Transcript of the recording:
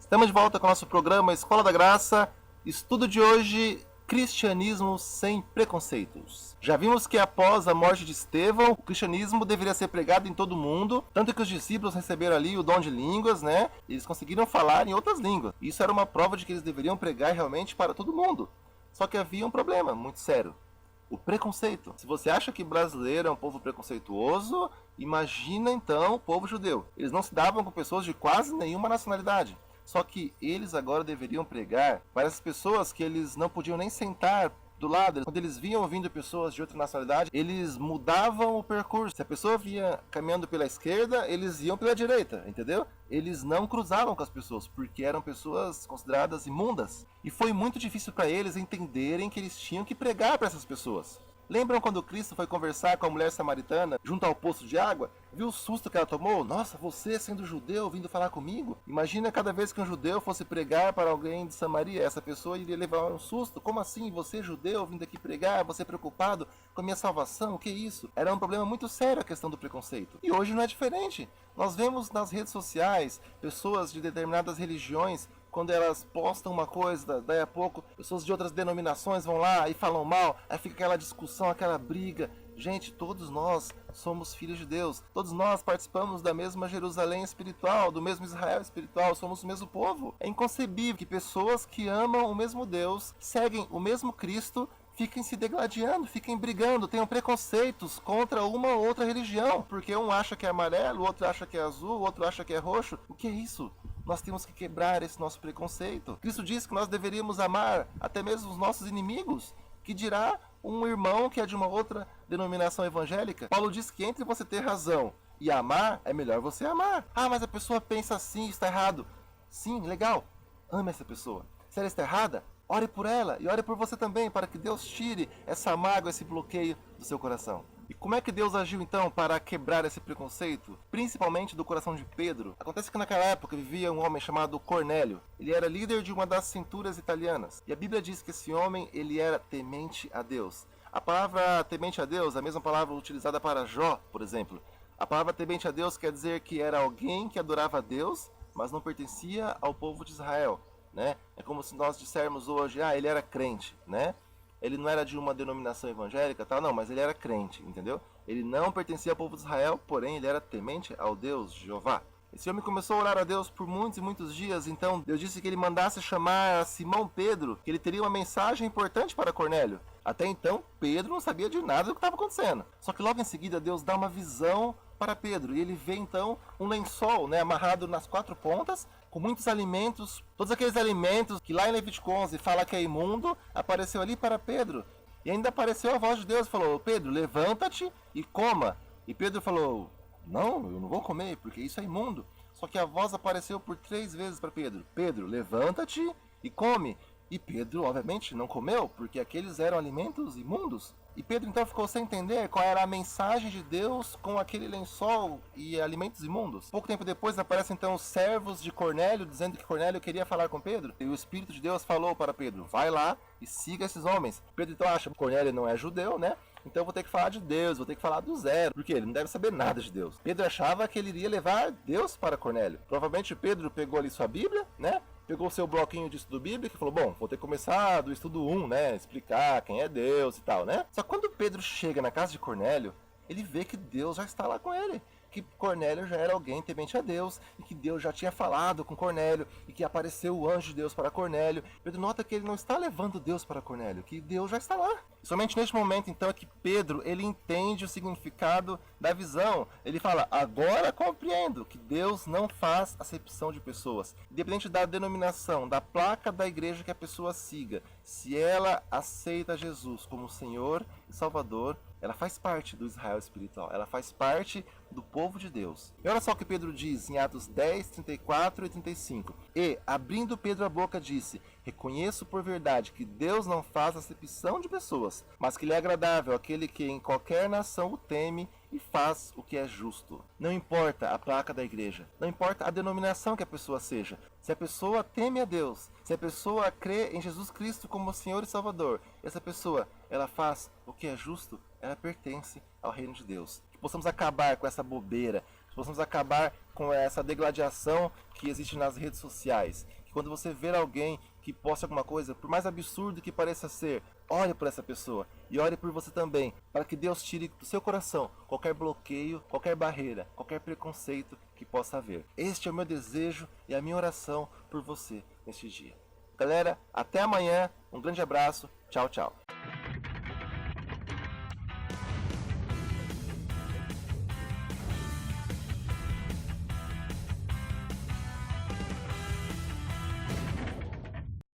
Estamos de volta com o nosso programa Escola da Graça. Estudo de hoje, Cristianismo sem preconceitos. Já vimos que após a morte de Estevão, o cristianismo deveria ser pregado em todo o mundo, tanto que os discípulos receberam ali o dom de línguas, né? Eles conseguiram falar em outras línguas. Isso era uma prova de que eles deveriam pregar realmente para todo mundo. Só que havia um problema muito sério. O preconceito. Se você acha que brasileiro é um povo preconceituoso, imagina então o povo judeu. Eles não se davam com pessoas de quase nenhuma nacionalidade. Só que eles agora deveriam pregar para essas pessoas que eles não podiam nem sentar do lado. Quando eles vinham vindo pessoas de outra nacionalidade, eles mudavam o percurso. Se a pessoa vinha caminhando pela esquerda, eles iam pela direita, entendeu? Eles não cruzavam com as pessoas, porque eram pessoas consideradas imundas. E foi muito difícil para eles entenderem que eles tinham que pregar para essas pessoas. Lembram quando Cristo foi conversar com a mulher samaritana junto ao poço de água? Viu o susto que ela tomou? Nossa, você sendo judeu vindo falar comigo? Imagina cada vez que um judeu fosse pregar para alguém de Samaria, essa pessoa iria levar um susto. Como assim? Você judeu vindo aqui pregar? Você preocupado com a minha salvação? O que é isso? Era um problema muito sério a questão do preconceito. E hoje não é diferente. Nós vemos nas redes sociais pessoas de determinadas religiões, quando elas postam uma coisa, daí a pouco pessoas de outras denominações vão lá e falam mal, aí fica aquela discussão, aquela briga. Gente, todos nós somos filhos de Deus, todos nós participamos da mesma Jerusalém espiritual, do mesmo Israel espiritual, somos o mesmo povo. É inconcebível que pessoas que amam o mesmo Deus, seguem o mesmo Cristo, fiquem se degladiando, fiquem brigando, tenham preconceitos contra uma ou outra religião, porque um acha que é amarelo, o outro acha que é azul, o outro acha que é roxo. O que é isso? Nós temos que quebrar esse nosso preconceito. Cristo disse que nós deveríamos amar até mesmo os nossos inimigos, que dirá um irmão que é de uma outra denominação evangélica. Paulo diz que entre você ter razão e amar, é melhor você amar. Ah, mas a pessoa pensa assim, está errado. Sim, legal, ame essa pessoa. Se ela está errada, ore por ela e ore por você também, para que Deus tire essa mágoa, esse bloqueio do seu coração. E como é que Deus agiu então para quebrar esse preconceito, principalmente do coração de Pedro? Acontece que naquela época vivia um homem chamado Cornélio. Ele era líder de uma das centúrias italianas. E a Bíblia diz que esse homem, ele era temente a Deus. A palavra temente a Deus é a mesma palavra utilizada para Jó, por exemplo. A palavra temente a Deus quer dizer que era alguém que adorava a Deus, mas não pertencia ao povo de Israel, né? É como se nós dissermos hoje, ele era crente, né? Ele não era de uma denominação evangélica, tal, não, mas ele era crente, entendeu? Ele não pertencia ao povo de Israel, porém ele era temente ao Deus Jeová. Esse homem começou a orar a Deus por muitos e muitos dias, então Deus disse que ele mandasse chamar a Simão Pedro, que ele teria uma mensagem importante para Cornélio. Até então, Pedro não sabia de nada do que estava acontecendo. Só que logo em seguida Deus dá uma visão para Pedro, e ele vê então um lençol, né, amarrado nas quatro pontas, com muitos alimentos, todos aqueles alimentos que lá em Levítico 11 fala que é imundo, apareceu ali para Pedro. E ainda apareceu a voz de Deus e falou: Pedro, levanta-te e coma. E Pedro falou: não, eu não vou comer, porque isso é imundo. Só que a voz apareceu por 3 vezes para Pedro: Pedro, levanta-te e come. E Pedro, obviamente, não comeu, porque aqueles eram alimentos imundos. E Pedro então ficou sem entender qual era a mensagem de Deus com aquele lençol e alimentos imundos. Pouco tempo depois aparecem então os servos de Cornélio, dizendo que Cornélio queria falar com Pedro. E o Espírito de Deus falou para Pedro: vai lá e siga esses homens. Pedro então acha que Cornélio não é judeu, né? Então eu vou ter que falar de Deus, vou ter que falar do zero, porque ele não deve saber nada de Deus. Pedro achava que ele iria levar Deus para Cornélio. Provavelmente Pedro pegou ali sua Bíblia, né? Pegou o seu bloquinho de estudo bíblico e falou: bom, vou ter que começar do estudo 1, né? Explicar quem é Deus e tal, né? Só que quando Pedro chega na casa de Cornélio, ele vê que Deus já está lá com ele. Que Cornélio já era alguém temente a Deus, e que Deus já tinha falado com Cornélio, e que apareceu o anjo de Deus para Cornélio. Pedro nota que ele não está levando Deus para Cornélio, que Deus já está lá. Somente neste momento, então, é que Pedro, ele entende o significado da visão. Ele fala: agora compreendo que Deus não faz acepção de pessoas. Independente da denominação, da placa da igreja que a pessoa siga, se ela aceita Jesus como Senhor e Salvador, ela faz parte do Israel espiritual, ela faz parte do povo de Deus. E olha só o que Pedro diz em Atos 10, 34 e 35. E, abrindo Pedro a boca, disse: reconheço por verdade que Deus não faz acepção de pessoas, mas que lhe é agradável aquele que em qualquer nação o teme e faz o que é justo. Não importa a placa da igreja, não importa a denominação que a pessoa seja, se a pessoa teme a Deus, se a pessoa crê em Jesus Cristo como Senhor e Salvador, essa pessoa, ela faz o que é justo, ela pertence ao reino de Deus. Que possamos acabar com essa bobeira, possamos acabar com essa degladiação que existe nas redes sociais. Que quando você ver alguém que posta alguma coisa, por mais absurdo que pareça ser, ore por essa pessoa e ore por você também, para que Deus tire do seu coração qualquer bloqueio, qualquer barreira, qualquer preconceito que possa haver. Este é o meu desejo e a minha oração por você neste dia. Galera, até amanhã, um grande abraço, tchau, tchau.